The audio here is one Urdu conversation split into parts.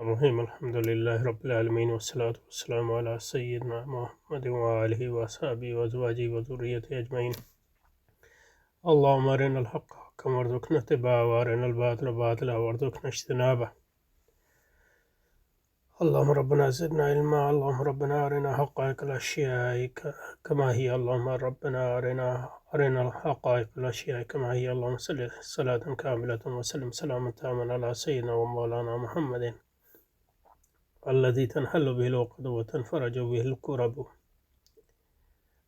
الرحیم الحمد للہ رب العالمین والصلاة والسلام علی سیدنا محمد وآلہ وصحبہ وازواجہ وذریتہ اجمعین اللہم ارنا الحق حقا وارزقنا اتباعہ وارنا الباطل باطلا وارزقنا اجتنابہ اللہم ربنا زدنا علما اللہم ربنا ارنا حقائق الاشیاء کما ہی اللہم ربنا ارنا حقائق الاشیاء کما ہی اللہم صلی صلاة کاملة وسلم سلاما تاما علی سیدنا ومولانا محمد الذي تنحل به العقد وتنفرج به الكرب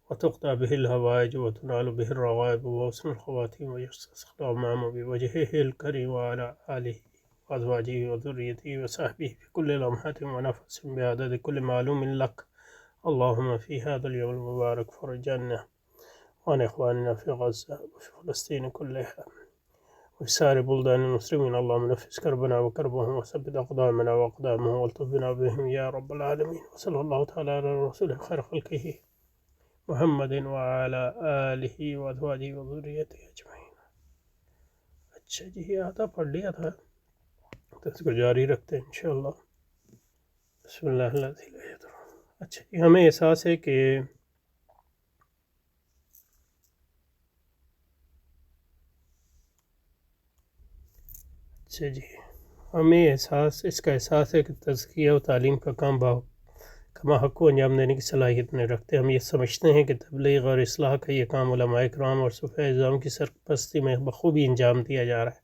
وتقطع به الهوائج وتنال به الروائب وحسن الخواتيم ويستسقى الغمام بوجهه الكريم وعلى آله وأزواجه وذريته وصحبه في كل لمحة ونفس بعدد كل معلوم لك اللهم في هذا اليوم المبارك فرج عنا وعن إخواننا في غزة وفي فلسطين كلها وفي سائر بلدان المسلمين اللهم نفس كربنا وكربهم وثبت أقدامنا وأقدامهم والطف بنا بهم يا رب العالمين وصلى الله تعالى على رسوله خير خلقه محمد وعلى آله وأزواجه وذريته أجمعين۔ اچھا جی، یہ آتا پڑھ لیا تھا تو اس کو جاری رکھتے ہیں انشاءاللہ۔ بسم اللہ الذی لا یضر۔ اچھا جی، ہمیں احساس ہے کہ اچھا جی ہمیں اس کا احساس ہے کہ تزکیہ و تعلیم کا کام کما حق کو انجام دینے کی صلاحیت نہیں رکھتے۔ ہم یہ سمجھتے ہیں کہ تبلیغ اور اصلاح کا یہ کام علماء کرام اور صوفیاء اعظام کی سرپرستی میں بخوبی انجام دیا جا رہا ہے،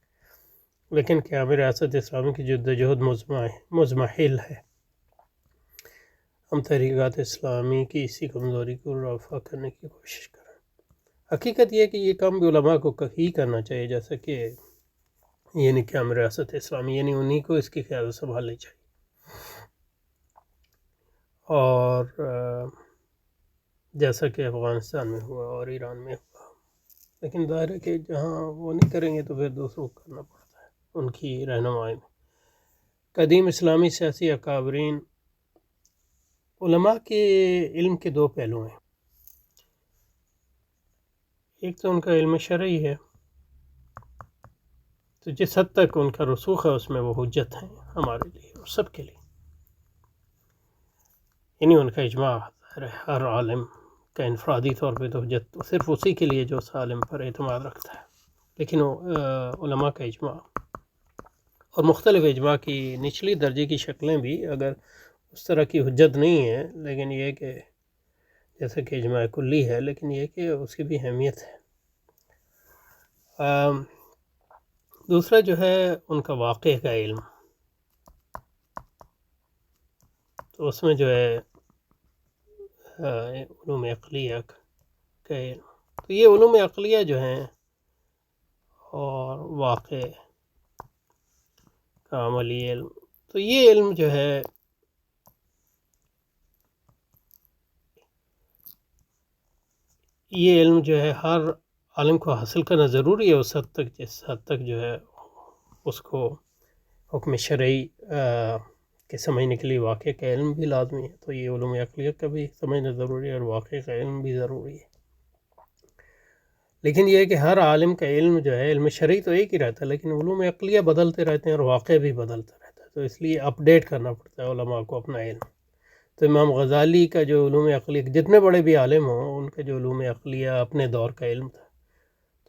لیکن قیام ریاست اسلامی کی جدوجہد مضمحل ہے۔ ہم تحریکات اسلامی کی اسی کمزوری کو رفع کرنے کی کوشش کریں۔ حقیقت یہ ہے کہ یہ کام بھی علماء کو ہی کرنا چاہیے، جیسا کہ یعنی قیام ریاست اسلامی یعنی انہی کو اس کی قیادت سنبھالنی چاہیے۔ اور جیسا کہ افغانستان میں ہوا اور ایران میں ہوا، لیکن ظاہر ہے کہ جہاں وہ نہیں کریں گے تو پھر دوسروں کو کرنا پڑتا ہے ان کی رہنمائی میں۔ قدیم اسلامی سیاسی اکابرین علماء کے علم کے دو پہلو ہیں، ایک تو ان کا علم شرعی ہے، تو جس حد تک ان کا رسوخ ہے اس میں وہ حجت ہیں ہمارے لیے اور سب کے لیے، یعنی ان کا اجماع ہے ہر عالم کا انفرادی طور پہ تو حجت صرف اسی کے لیے جو اس عالم پر اعتماد رکھتا ہے، لیکن علماء کا اجماع اور مختلف اجماع کی نچلی درجے کی شکلیں بھی اگر اس طرح کی حجت نہیں ہے، لیکن یہ کہ جیسا کہ اجماع کلی ہے، لیکن یہ کہ اس کی بھی اہمیت ہے۔ دوسرا جو ہے ان کا واقع کا علم، تو اس میں جو ہے علوم عقلیہ کا علم، تو یہ علوم عقلیہ جو ہیں اور واقع کا عملی علم، تو یہ علم جو ہے ہر عالم کو حاصل کرنا ضروری ہے، اس حد تک جس حد تک جو ہے اس کو حکم شرعی کے سمجھنے کے لیے واقع کا علم بھی لازمی ہے، تو یہ علوم عقلیہ کا بھی سمجھنا ضروری ہے اور واقع کا علم بھی ضروری ہے۔ لیکن یہ ہے کہ ہر عالم کا علم جو ہے علم شرعی تو ایک ہی رہتا ہے، لیکن علوم عقلیہ بدلتے رہتے ہیں اور واقع بھی بدلتا رہتا ہے، تو اس لیے اپ ڈیٹ کرنا پڑتا ہے علماء کو اپنا علم۔ تو امام غزالی کا جو علوم عقلیہ، جتنے بڑے بھی عالم ہوں ان کا جو علوم عقلیہ اپنے دور کا علم تھا،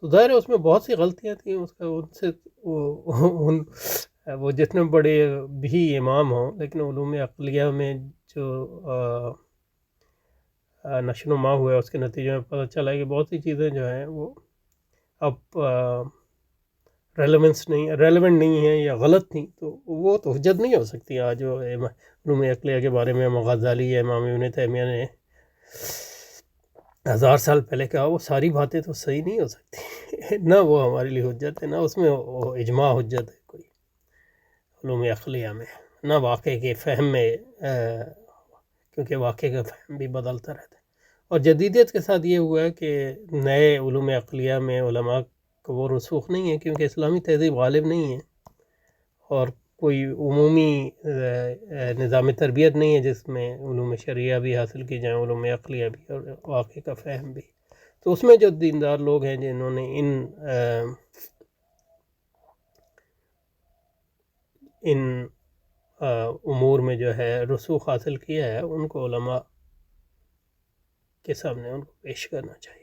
تو ظاہر ہے اس میں بہت سی غلطیاں تھیں، اس کا ان سے وہ جتنے بڑے بھی امام ہوں، لیکن علوم عقلیہ میں جو نشو و نما ہوا ہے اس کے نتیجے میں پتہ چلا ہے کہ بہت سی چیزیں جو ہیں وہ اب ریلیونٹ نہیں ہیں یا غلط تھیں، تو وہ تو حجت نہیں ہو سکتی۔ آج جو علوم عقلیہ کے بارے میں امام غزالی یا امام ابن تیمیہ نے 1000 سال پہلے کہا، وہ ساری باتیں تو صحیح نہیں ہو سکتی نہ وہ ہمارے لیے حجت ہے، نہ اس میں وہ اجماع حجت ہے کوئی علوم عقلیہ میں، نہ واقع کے فہم میں، کیونکہ واقع کا فہم بھی بدلتا رہتا ہے۔ اور جدیدیت کے ساتھ یہ ہوا ہے کہ نئے علوم عقلیہ میں علماء کو وہ رسوخ نہیں ہے، کیونکہ اسلامی تہذیب غالب نہیں ہے اور کوئی عمومی نظام تربیت نہیں ہے جس میں علوم شرعیہ بھی حاصل کی جائیں، علوم عقلیہ بھی اور واقع کا فہم بھی۔ تو اس میں جو دیندار لوگ ہیں جنہوں نے ان امور میں جو ہے رسوخ حاصل کیا ہے ان کو علماء کے سامنے ان کو پیش کرنا چاہیے۔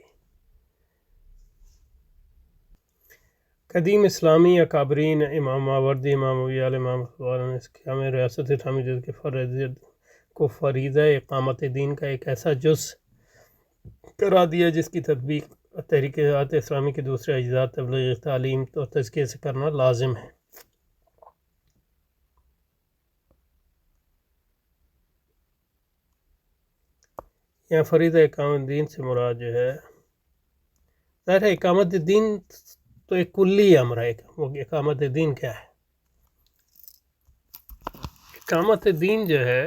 قدیم اسلامی اکابرین امام ماوردی، امام ابی امام اخبار نے اس قیام ریاست اسلامی جز کے فرضیت کو فریضہ اقامت دین کا ایک ایسا جز کرا دیا جس کی تطبیق تحریک جماعت اسلامی کے دوسرے اجزاء تبلیغ، تعلیم اور تزکیے سے کرنا لازم ہے۔ یہاں فریضہ اقامت دین سے مراد جو ہے، ظاہر ہے اقامت دین تو ایک کلی امر ہے۔ وہ اقامت دین کیا ہے؟ اقامت دین جو ہے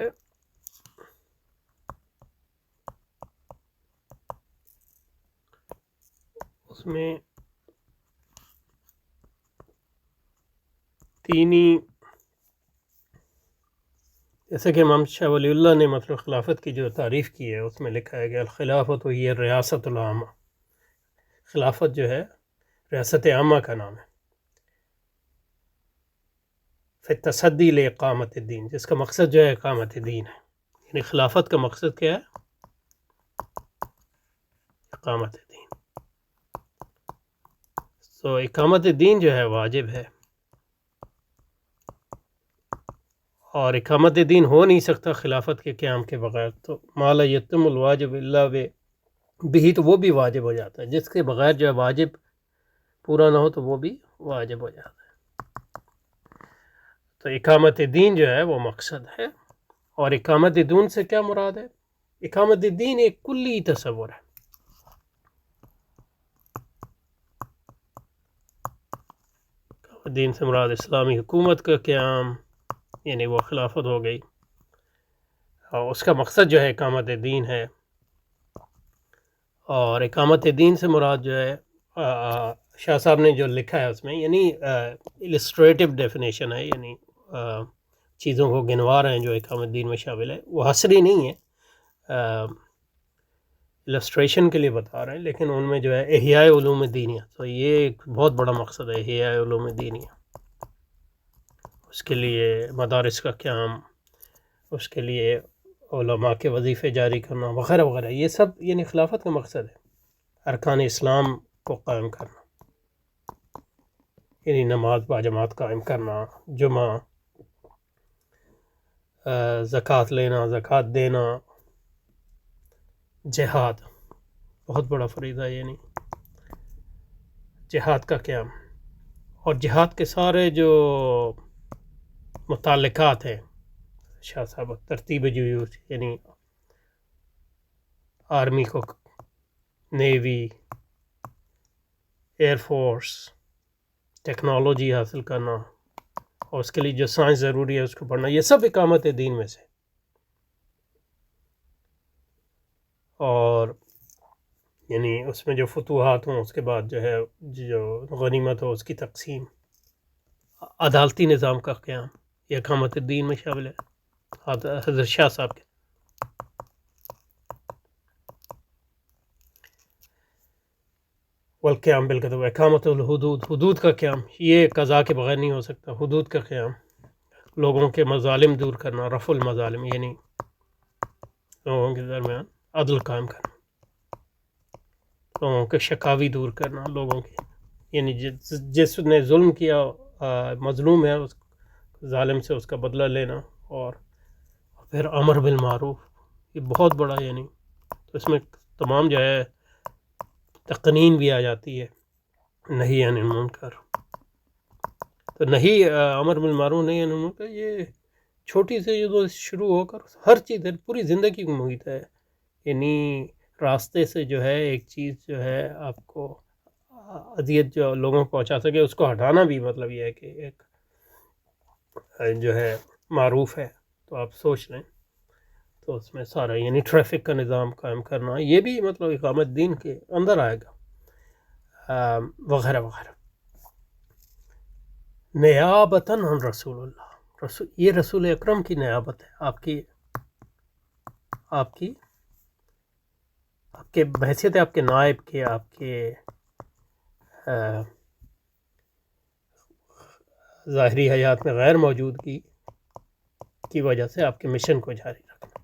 اس میں تینی، جیسے کہ امام شاہ ولی اللہ نے مطلب خلافت کی جو تعریف کی ہے اس میں لکھا ہے کہ الخلافت ہی ریاست العامہ، خلافت جو ہے ریاست عامہ کا نام ہے، فی تصدی لاقامت الدین، جس کا مقصد جو ہے اقامت دین ہے۔ یعنی خلافت کا مقصد کیا ہے؟ اقامت دین۔ تو اقامت دین جو ہے واجب ہے، اور اقامت دین ہو نہیں سکتا خلافت کے قیام کے بغیر۔ تو ما لا یتم الواجب الا بھی، تو وہ بھی واجب ہو جاتا ہے، جس کے بغیر جو ہے واجب پورا نہ ہو تو وہ بھی واجب ہو جاتا ہے۔ تو اقامت دین جو ہے وہ مقصد ہے، اور اقامت دین سے کیا مراد ہے؟ اقامت دین ایک کلی تصور ہے۔ اقامت دین سے مراد اسلامی حکومت کا قیام، یعنی وہ خلافت ہو گئی، اور اس کا مقصد جو ہے اقامت دین ہے۔ اور اقامت دین سے مراد جو ہے شاہ صاحب نے جو لکھا ہے اس میں، یعنی السٹریٹو ڈیفینیشن ہے، یعنی چیزوں کو گنوا رہے ہیں جو اقامت دین میں شامل ہے، وہ حصری نہیں ہے، السٹریشن کے لیے بتا رہے ہیں، لیکن ان میں جو ہے احیاء علوم دینیہ، تو یہ ایک بہت بڑا مقصد ہے احیاء علوم دینیہ۔ اس کے لیے مدارس کا قیام، اس کے لیے علماء کے وظیفے جاری کرنا وغیرہ وغیرہ، یہ سب یعنی خلافت کا مقصد ہے۔ ارکان اسلام کو قائم کرنا، یعنی نماز باجماعت قائم کرنا، جمعہ، زکوٰۃ لینا، زکوٰۃ دینا، جہاد بہت بڑا فریضہ ہے، یعنی جہاد کا قیام، اور جہاد کے سارے جو متعلقات ہیں شاہ صاحب ترتیب جیوش، یعنی آرمی کو، نیوی، ایئر فورس، ٹیکنالوجی حاصل کرنا، اور اس کے لیے جو سائنس ضروری ہے اس کو پڑھنا، یہ سب اقامت دین میں سے۔ اور یعنی اس میں جو فتوحات ہوں، اس کے بعد جو ہے جو غنیمت ہو اس کی تقسیم، عدالتی نظام کا قیام، یہ اقامت دین میں شامل ہے حضرت شاہ صاحب کے۔ والقیام بالقضاء، اقامت الحدود، حدود کا قیام، یہ قضاء کے بغیر نہیں ہو سکتا، حدود کا قیام، لوگوں کے مظالم دور کرنا، رفع المظالم، یعنی لوگوں کے درمیان عدل قائم کرنا، لوگوں کے شقاوی دور کرنا، لوگوں کے یعنی جس نے ظلم کیا، مظلوم ہے، اس ظالم سے اس کا بدلہ لینا، اور پھر امر بالمعروف، یہ بہت بڑا، یعنی تو اس میں تمام جو ہے تقنین بھی آ جاتی ہے، نہی عن المنکر، تو نہیں امر بالمعروف نہیں عن المنکر، یہ چھوٹی سے جو شروع ہو کر ہر چیز پوری زندگی کو محیط ہے، یعنی راستے سے جو ہے ایک چیز جو ہے آپ کو اذیت جو لوگوں کو پہنچا سکے اس کو ہٹانا بھی مطلب یہ ہے کہ ایک جو ہے معروف ہے، تو آپ سوچ لیں تو اس میں سارا یعنی ٹریفک کا نظام قائم کرنا، یہ بھی مطلب اقامت دین کے اندر آئے گا، وغیرہ وغیرہ۔ نیابتاً عن رسول اللہ، یہ رسول اکرم کی نیابت ہے، آپ کی بحیثیت ہے، آپ کے نائب کے، آپ کے ظاہری حیات میں غیر موجودگی کی وجہ سے آپ کے مشن کو جاری رکھنا.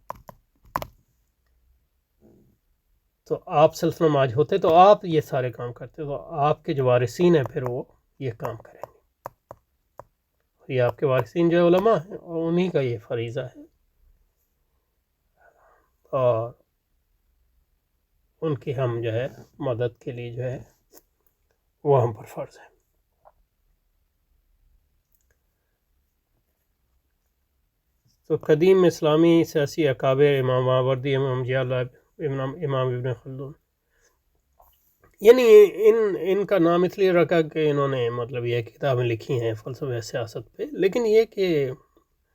تو آپ صلی اللہ علیہ وسلم آج ہوتے تو آپ یہ سارے کام کرتے، تو آپ کے جو وارثین ہیں پھر وہ یہ کام کریں گے. یہ آپ کے وارثین جو علماء ہیں اور انہی کا یہ فریضہ ہے، اور ان کی ہم جو ہے مدد کے لیے جو ہے وہ ہم پر فرض ہے. تو قدیم اسلامی سیاسی اکابر امام ماوردی، امام ضیاء اللہ، امام ابن خلدون، یعنی ان کا نام اس لیے رکھا کہ انہوں نے مطلب یہ کتابیں لکھی ہیں فلسفہ سیاست پہ، لیکن یہ کہ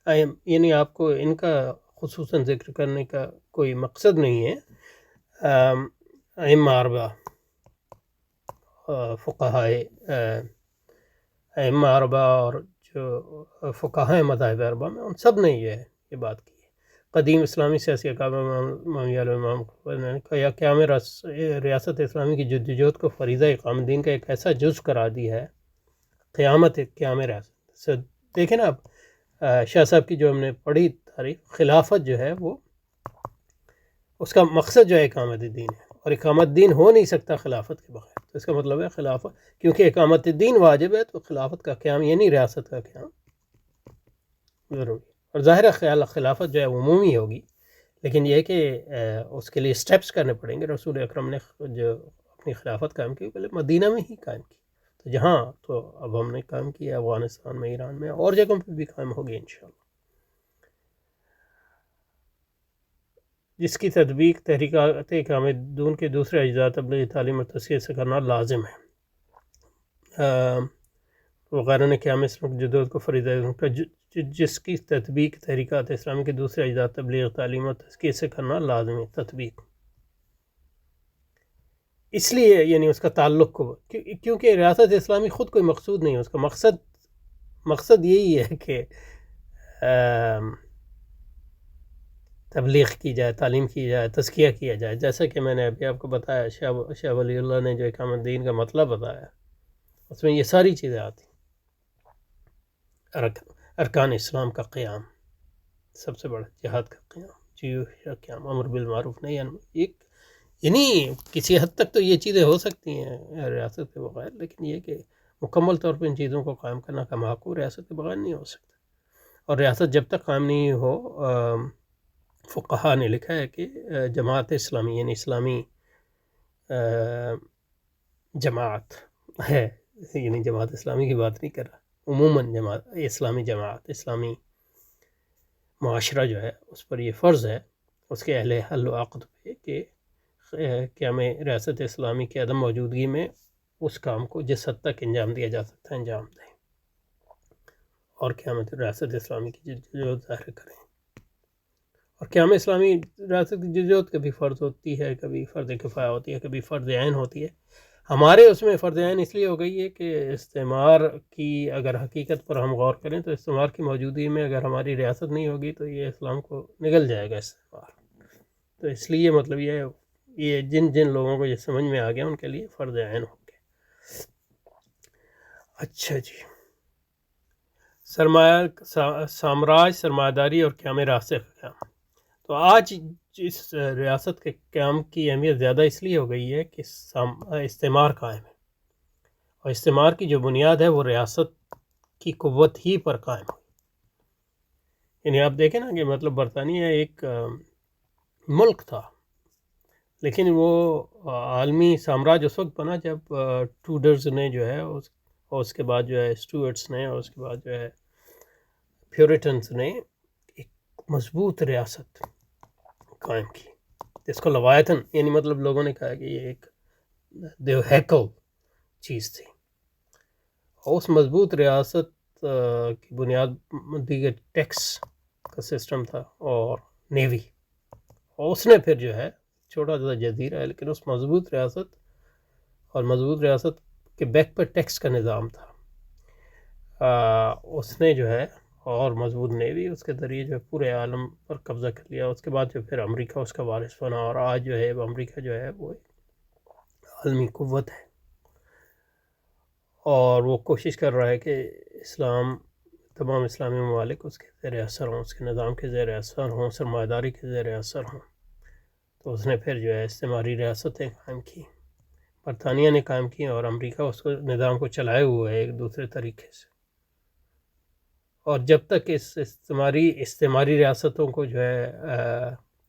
یعنی آپ کو ان کا خصوصاً ذکر کرنے کا کوئی مقصد نہیں ہے. ائمہ اربعہ، فقہائے ائمہ اربعہ اور جو فقہائے مذاہب اربعہ میں، ان سب نے یہ بات کی ہے. قدیم اسلامی سیاسی اکابر امام نے کہا قیام ریاست اسلامی کی جدوجہد کو فریضہ اقامت دین کا ایک ایسا جز قرار دیا ہے. قیام ریاست دیکھیں نا آپ، شاہ صاحب کی جو ہم نے پڑھی تاریخ، خلافت جو ہے وہ اس کا مقصد جو ہے اقامت دین ہے، اور اقامت دین ہو نہیں سکتا خلافت کے بغیر. تو اس کا مطلب ہے خلافت، کیونکہ اقامت دین واجب ہے تو خلافت کا قیام یعنی ریاست کا قیام ضروری. اور ظاہر خیال خلافت جو ہے عمومی ہوگی، لیکن یہ کہ اس کے لیے سٹیپس کرنے پڑیں گے. رسول اکرم نے جو اپنی خلافت قائم کی پہلے مدینہ میں ہی قائم کی، تو جہاں تو اب ہم نے قائم کیا افغانستان میں، ایران میں، اور جگہوں پہ بھی قائم ہوگی انشاءاللہ. جس کی تطبیق تحریکات اقامت دین کے دوسرے اجزاء تبلیغ تعلیم اور تذکیہ سے کرنا لازم ہے. وغیرہ نے قیام اسلام کی جدوجہد کو فریضہ جس کی تطبیق تحریکات اسلامی کے دوسرے اجزاء تبلیغ تعلیم اور تذکیہ سے کرنا لازم ہے. تطبیق اس لیے یعنی اس کا تعلق کو، کیونکہ ریاست اسلامی خود کوئی مقصود نہیں ہے، اس کا مقصد یہی ہے کہ تبلیغ کی جائے، تعلیم کی جائے، تزکیہ کیا جائے. جیسا کہ میں نے ابھی آپ کو بتایا، شاہ ولی اللہ نے جو اقامت دین کا مطلب بتایا، اس میں یہ ساری چیزیں آتی. ارکان اسلام کا قیام، سب سے بڑا جہاد کا قیام، جیوش کا قیام، امر بالمعروف نہیں یعنی کسی حد تک تو یہ چیزیں ہو سکتی ہیں ریاست کے بغیر، لیکن یہ کہ مکمل طور پہ ان چیزوں کو قائم کرنا کا محقق ریاست کے بغیر نہیں ہو سکتا. اور ریاست جب تک قائم نہیں ہو، فقہا نے لکھا ہے کہ جماعت اسلامی یعنی اسلامی جماعت ہے، یعنی جماعت اسلامی کی بات نہیں کر رہا، عموماً جماعت اسلامی جماعت اسلامی معاشرہ جو ہے اس پر یہ فرض ہے، اس کے اہل حل و عقد پہ، کہ قیام ریاست اسلامی کی عدم موجودگی میں اس کام کو جس حد تک انجام دیا جا سکتا ہے انجام دیں، اور قیامت ریاست اسلامی کی جدوجہد ظاہر کریں. اور قیام اسلامی ریاست کی جدوجہد کبھی فرض ہوتی ہے، کبھی فرض کفایہ ہوتی ہے، کبھی فرض عین ہوتی ہے. ہمارے اس میں فرض عین اس لیے ہو گئی ہے کہ استعمار کی اگر حقیقت پر ہم غور کریں تو استعمار کی موجودگی میں اگر ہماری ریاست نہیں ہوگی تو یہ اسلام کو نگل جائے گا استعمار. تو اس لیے مطلب یہ جن لوگوں کو یہ سمجھ میں آ گیا ان کے لیے فرض عین ہو گیا. اچھا جی، سامراج، سرمایہ داری اور قیام ریاست کا قیام. تو آج اس ریاست کے قیام کی اہمیت زیادہ اس لیے ہو گئی ہے کہ استعمار قائم ہے، اور استعمار کی جو بنیاد ہے وہ ریاست کی قوت ہی پر قائم ہوئی. یعنی آپ دیکھیں نا کہ مطلب برطانیہ ایک ملک تھا، لیکن وہ عالمی سامراج اس وقت بنا جب ٹوڈرز نے جو ہے اور اس کے بعد جو ہے اسٹوئرٹس نے، اور اس کے بعد جو ہے پیورٹنز نے ایک مضبوط ریاست قائم کی، جس کو لوایتن، یعنی مطلب لوگوں نے کہا کہ یہ ایک دیوہیکل چیز تھی. اور اس مضبوط ریاست کی بنیاد دیگر ٹیکس کا سسٹم تھا اور نیوی، اور اس نے پھر جو ہے چھوٹا سا جزیرہ ہے لیکن اس مضبوط ریاست اور مضبوط ریاست کے بیک پر ٹیکس کا نظام تھا، اس نے جو ہے اور مضبوط نیوی، اس کے ذریعے جو ہے پورے عالم پر قبضہ کر لیا. اس کے بعد جو پھر امریکہ اس کا وارث بنا، اور آج جو ہے امریکہ جو ہے وہ عالمی قوت ہے، اور وہ کوشش کر رہا ہے کہ اسلام تمام اسلامی ممالک اس کے زیر اثر ہوں، اس کے نظام کے زیر اثر ہوں، سرمایہ داری کے زیر اثر ہوں، تو اس نے پھر جو ہے استعماری ریاستیں قائم کی، برطانیہ نے قائم کی، اور امریکہ اس کو نظام کو چلائے ہوئے ہے ایک دوسرے طریقے سے. اور جب تک اس استعماری ریاستوں کو جو ہے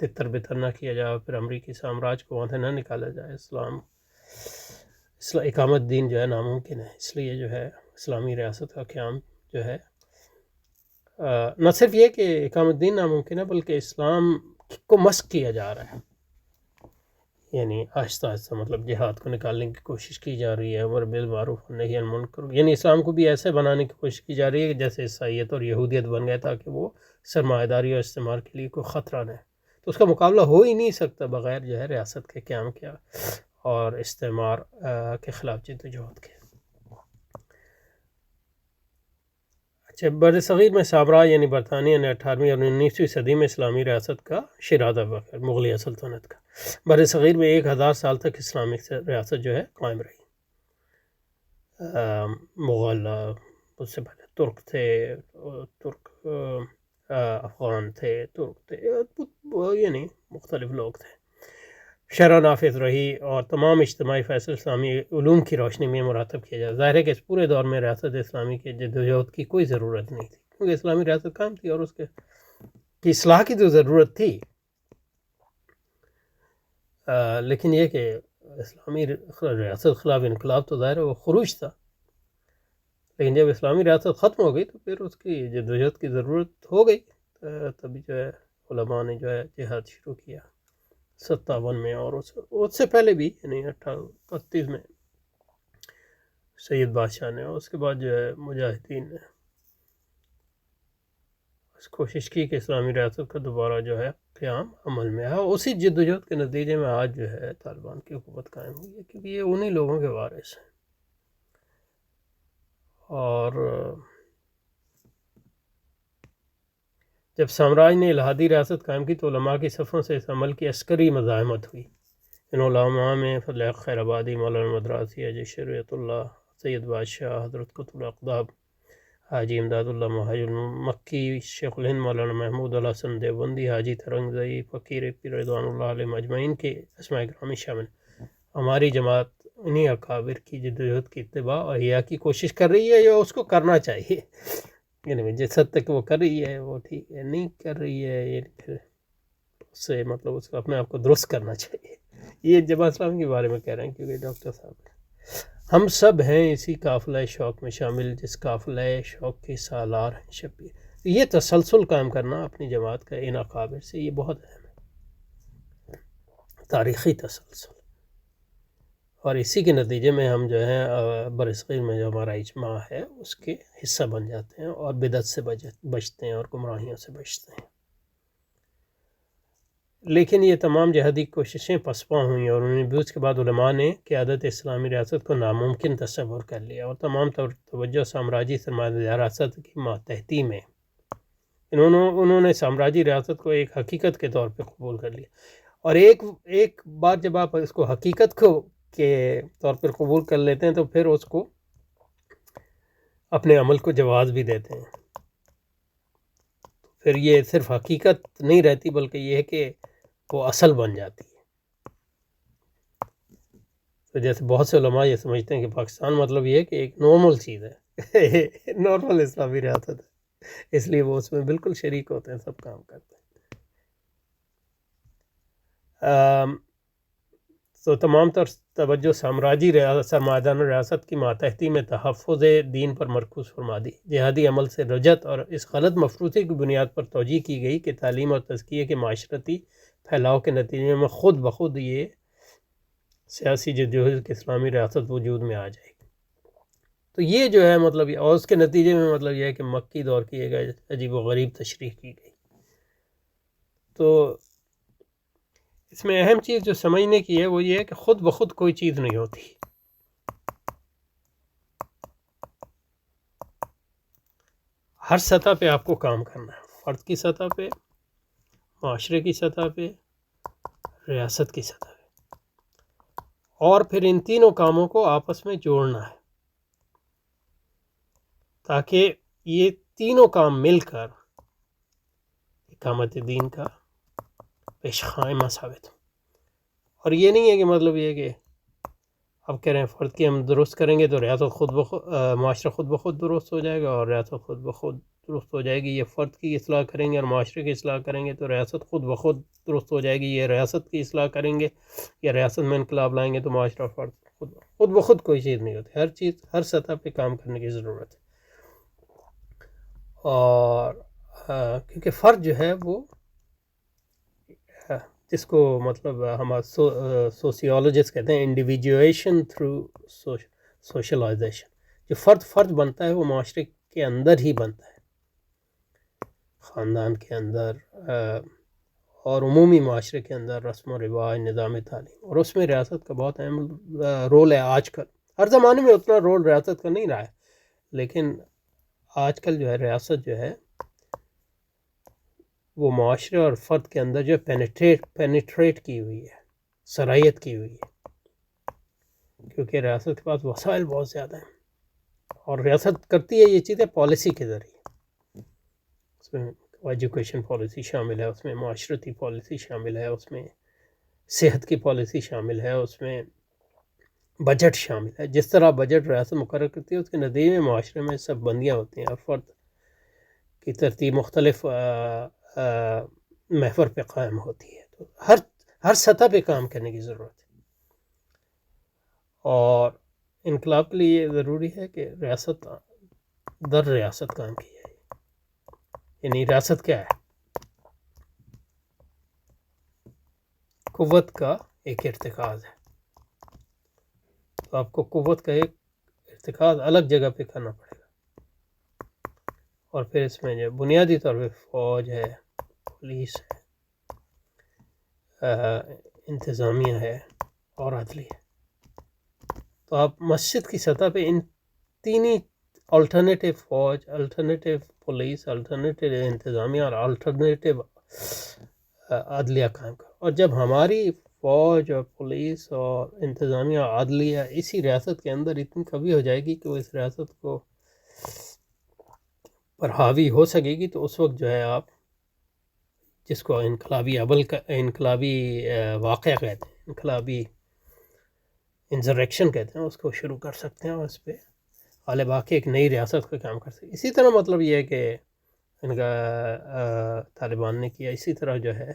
تتر بتر نہ کیا جائے، پھر امریکی سامراج کو وہاں سے نہ نکالا جائے، اسلام اقامت دین جو ہے ناممکن ہے. اس لیے جو ہے اسلامی ریاست کا قیام جو ہے نہ صرف یہ کہ اقامت دین ناممکن ہے، بلکہ اسلام کو مسخ کیا جا رہا ہے. یعنی آہستہ آہستہ مطلب جہاد کو نکالنے کی کوشش کی جا رہی ہے، امر بالمعروف نہی عن المنکر، یعنی اسلام کو بھی ایسے بنانے کی کوشش کی جا رہی ہے کہ جیسے عیسائیت اور یہودیت بن گئے، تاکہ وہ سرمایہ داری اور استعمار کے لیے کوئی خطرہ نہ ہے. تو اس کا مقابلہ ہو ہی نہیں سکتا بغیر جو ہے ریاست کے قیام کیا اور استعمار کے خلاف جدوجہد کے. اچھا، بر صغیر میں سامراج یعنی برطانیہ نے 18ویں اور 19ویں صدی میں اسلامی ریاست کا شرادہ بکھیر مغلیہ سلطنت کا. بر صغیر میں 1000 سال تک اسلامک ریاست جو ہے قائم رہی. مغل، اس سے پہلے ترک تھے، افغان تھے، ترک تھے، یعنی مختلف لوگ تھے. شرح نافذ رہی اور تمام اجتماعی فیصل اسلامی علوم کی روشنی میں مرتب کیا جائے. ظاہر ہے کہ اس پورے دور میں ریاست اسلامی کے جدوجہد کی کوئی ضرورت نہیں تھی، کیونکہ اسلامی ریاست قائم تھی اور اس کی اصلاح کی تو ضرورت تھی. لیکن یہ کہ اسلامی ریاست خلاف انقلاب تو ظاہر ہے وہ خروج تھا، لیکن جب اسلامی ریاست ختم ہو گئی تو پھر اس کی جدوجہد کی ضرورت ہو گئی. تبھی جو ہے علماء نے جو ہے جہاد شروع کیا 57 میں، اور اس سے پہلے بھی یعنی 38 میں سید بادشاہ نے، اور اس کے بعد جو ہے مجاہدین نے کوشش کی کہ اسلامی ریاست کا دوبارہ جو ہے قیام عمل میں ہے. اسی جدوجہد کے نتیجے میں آج جو ہے طالبان کی حکومت قائم ہوئی ہے، کیونکہ یہ انہی لوگوں کے وارث ہیں. اور جب سامراج نے الہادی ریاست قائم کی تو علماء کی صفوں سے اس عمل کی عسکری مزاحمت ہوئی. ان علماء میں فضل حق خیر آبادی، مولانا مدراسی، حاجی شریعت اللہ، سید بادشاہ، حضرت قطب الاقطاب، حاجی امداد اللہ مہاج المکی، شیخ الہند مولانا محمود الحسن دیوبندی، حاجی ترنگزئی، فقیر پیر رضوان اللہ علیہ مجمعین کے اسماء گرامی شامل. ہماری جماعت انہی اکابر کی جدوجہد کی اتباع اور احیاء کی کوشش کر رہی ہے، یا اس کو کرنا چاہیے. یعنی جس حد تک وہ کر رہی ہے وہ ٹھیک ہے، نہیں کر رہی ہے یہ پھر اس سے مطلب اس کو اپنے آپ کو درست کرنا چاہیے. یہ جماعت اسلامی کے بارے میں کہہ رہے ہیں، کیونکہ ڈاکٹر صاحب ہم سب ہیں اسی قافلہ شوق میں شامل، جس قافلہ شوق کے سالار ہیں شبیر. یہ تسلسل قائم کرنا اپنی جماعت کا ان اکابر سے یہ بہت اہم ہے، تاریخی تسلسل. اور اسی کے نتیجے میں ہم جو ہے برصغیر میں جو ہمارا اجماع ہے اس کے حصہ بن جاتے ہیں، اور بدعت سے بچتے ہیں اور گمراہیوں سے بچتے ہیں. لیکن یہ تمام جہادی کوششیں پسپا ہوئیں، اور 1920 کے بعد علماء نے قیادت اسلامی ریاست کو ناممکن تصور کر لیا، اور تمام توجہ سامراجی سرمایہ ریاست کی ماتحتی میں انہوں نے سامراجی ریاست کو ایک حقیقت کے طور پہ قبول کر لیا. اور ایک بار جب آپ اس کو حقیقت کو کے طور پر قبول کر لیتے ہیں تو پھر اس کو اپنے عمل کو جواز بھی دیتے ہیں. پھر یہ صرف حقیقت نہیں رہتی، بلکہ یہ ہے کہ وہ اصل بن جاتی ہے. تو جیسے بہت سے علماء یہ سمجھتے ہیں کہ پاکستان مطلب یہ ہے کہ ایک نارمل چیز ہے، نارمل اسلامی ریاست ہے، اس لیے وہ اس میں بالکل شریک ہوتے ہیں، سب کام کرتے ہیں. تو تمام تر توجہ سامراجی سرمایہ دار ریاست کی ماتحتی میں تحفظ دین پر مرکوز فرما دی. جہادی عمل سے رجعت اور اس غلط مفروضے کی بنیاد پر توجیہ کی گئی کہ تعلیم اور تزکیے کے معاشرتی پھیلاؤ کے نتیجے میں خود بخود یہ سیاسی جدوجہد کی اسلامی ریاست وجود میں آ جائے گی. تو یہ جو ہے مطلب، اور اس کے نتیجے میں مطلب یہ ہے کہ مکی دور کی ایک عجیب و غریب تشریح کی گئی. تو اس میں اہم چیز جو سمجھنے کی ہے وہ یہ ہے کہ خود بخود کوئی چیز نہیں ہوتی. ہر سطح پہ آپ کو کام کرنا ہے، فرد کی سطح پہ، معاشرے کی سطح پہ، ریاست کی سطح پہ، اور پھر ان تینوں کاموں کو آپس میں جوڑنا ہے، تاکہ یہ تینوں کام مل کر اقامت دین کا پیش خائمہ ثابت ہو. اور یہ نہیں ہے کہ مطلب یہ کہ اب کہہ رہے ہیں فرد کی ہم درست کریں گے تو ریاست خود بخود معاشرہ خود بخود درست ہو جائے گا، اور ریاست خود بخود درست ہو جائے گی. یہ فرد کی اصلاح کریں گے اور معاشرے کی اصلاح کریں گے تو ریاست خود بخود درست ہو جائے گی. یہ ریاست کی اصلاح کریں گے یا ریاست میں انقلاب لائیں گے تو معاشرہ فرد خود بخود کوئی چیز نہیں ہوتی. ہر چیز ہر سطح پہ کام کرنے کی ضرورت ہے. اور کیونکہ فرد جو ہے وہ جس کو مطلب ہم سوسیولوجسٹ کہتے ہیں انڈیویجویشن تھرو سوشلائزیشن. جو فرد بنتا ہے وہ معاشرے کے اندر ہی بنتا ہے، خاندان کے اندر اور عمومی معاشرے کے اندر، رسم و رواج، نظام تعلیم، اور اس میں ریاست کا بہت اہم رول ہے. آج کل ہر زمانے میں اتنا رول ریاست کا نہیں رہا ہے، لیکن آج کل جو ہے ریاست جو ہے وہ معاشرے اور فرد کے اندر جو پینیٹریٹ کی ہوئی ہے، سرایت کی ہوئی ہے، کیونکہ ریاست کے پاس وسائل بہت زیادہ ہیں. اور ریاست کرتی ہے یہ چیزیں پالیسی کے ذریعے. اس میں ایجوکیشن پالیسی شامل ہے، اس میں معاشرتی پالیسی شامل ہے، اس میں صحت کی پالیسی شامل ہے، اس میں بجٹ شامل ہے. جس طرح بجٹ ریاست مقرر کرتی ہے اس کے نتیجے میں معاشرے میں سب بندیاں ہوتی ہیں اور فرد کی ترتیب مختلف محور پہ قائم ہوتی ہے. تو ہر سطح پہ کام کرنے کی ضرورت ہے. اور انقلاب کے لیے یہ ضروری ہے کہ ریاست در ریاست کام کی جائے. یعنی ریاست کیا ہے؟ قوت کا ایک ارتکاز ہے. تو آپ کو قوت کا ایک ارتکاز الگ جگہ پہ کرنا پڑے گا. اور پھر اس میں جو بنیادی طور پہ فوج ہے، پولیس ہے، انتظامیہ ہے اور عدلیہ ہے. تو آپ مسجد کی سطح پہ ان تینی الٹرنیٹیو فوج، الٹرنیٹیو پولیس، الٹرنیٹیو انتظامیہ اور الٹرنیٹیو عدلیہ قائم کرو. اور جب ہماری فوج اور پولیس اور انتظامیہ اور عدلیہ اسی ریاست کے اندر اتنی قوی ہو جائے گی کہ وہ اس ریاست کو پر حاوی ہو سکے گی، تو اس وقت جو ہے آپ جس کو انقلابی واقعہ کہتے ہیں، انقلابی انسرریکشن کہتے ہیں، اس کو شروع کر سکتے ہیں اور اس پہ غالب آ کے ایک نئی ریاست کا کام کر سکتے ہیں. اسی طرح مطلب یہ ہے کہ ان کا طالبان نے کیا، اسی طرح جو ہے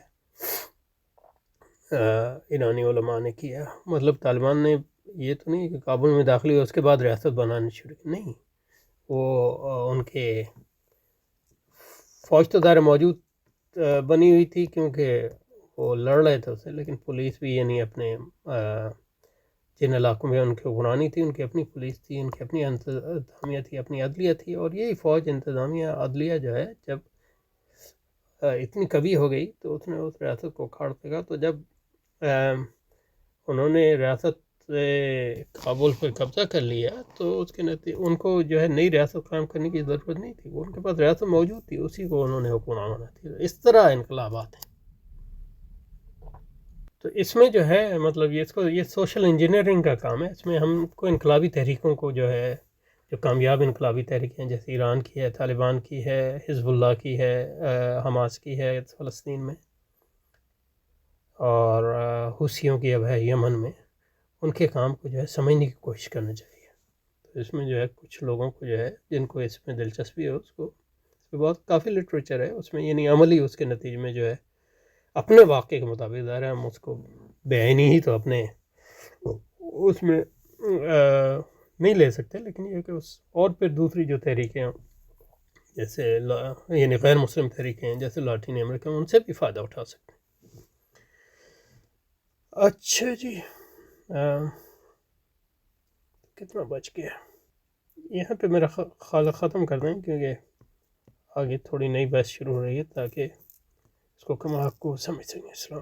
ایرانی علماء نے کیا. مطلب طالبان نے یہ تو نہیں کہ کابل میں داخل ہوئے اس کے بعد ریاست بنانی شروع کی، نہیں. وہ ان کے فوج تو دائرہ موجود بنی ہوئی تھی کیونکہ وہ لڑ رہے تھے اسے، لیکن پولیس بھی یعنی اپنے جن علاقوں میں ان کی حکمرانی تھی ان کی اپنی پولیس تھی، ان کی اپنی انتظامیہ تھی، اپنی عدلیہ تھی. اور یہی فوج، انتظامیہ، عدلیہ جو ہے جب اتنی قوی ہو گئی تو اس نے اس ریاست کو اکھاڑ پھینکا. تو جب انہوں نے ریاست کابل پہ قبضہ کر لیا تو اس کے نتیجے ان کو جو ہے نئی ریاست قائم کرنے کی ضرورت نہیں تھی، وہ ان کے پاس ریاست موجود تھی، اسی کو انہوں نے حکمران بنا دیا. اس طرح انقلابات ہیں. تو اس میں جو ہے مطلب یہ سوشل انجینئرنگ کا کام ہے. اس میں ہم کو انقلابی تحریکوں کو جو ہے، جو کامیاب انقلابی تحریکیں جیسے ایران کی ہے، طالبان کی ہے، حزب اللہ کی ہے، حماس کی ہے فلسطین میں، اور حوثیوں کی اب ہے یمن میں، ان کے کام کو جو ہے سمجھنے کی کوشش کرنا چاہیے. تو اس میں جو ہے کچھ لوگوں کو جو ہے جن کو اس میں دلچسپی ہے اس میں بہت کافی لٹریچر ہے اس میں، یعنی عملی اس کے نتیجے میں جو ہے اپنے واقعے کے مطابق ظاہر ہے ہم اس کو بعینی ہی تو اپنے اس میں نہیں لے سکتے، لیکن یہ کہ اور پھر دوسری جو تحریکیں ہیں جیسے یعنی غیر مسلم تحریکیں ہیں جیسے لاطینی امریکہ، ان سے بھی فائدہ اٹھا سکتے ہیں. اچھا جی، کتنا بچ گیا؟ یہاں پہ میرا خیال ختم کر دیں کیونکہ آگے تھوڑی نئی بحث شروع ہو رہی ہے تاکہ اس کو کم آپ کو سمجھ سکیں. السلام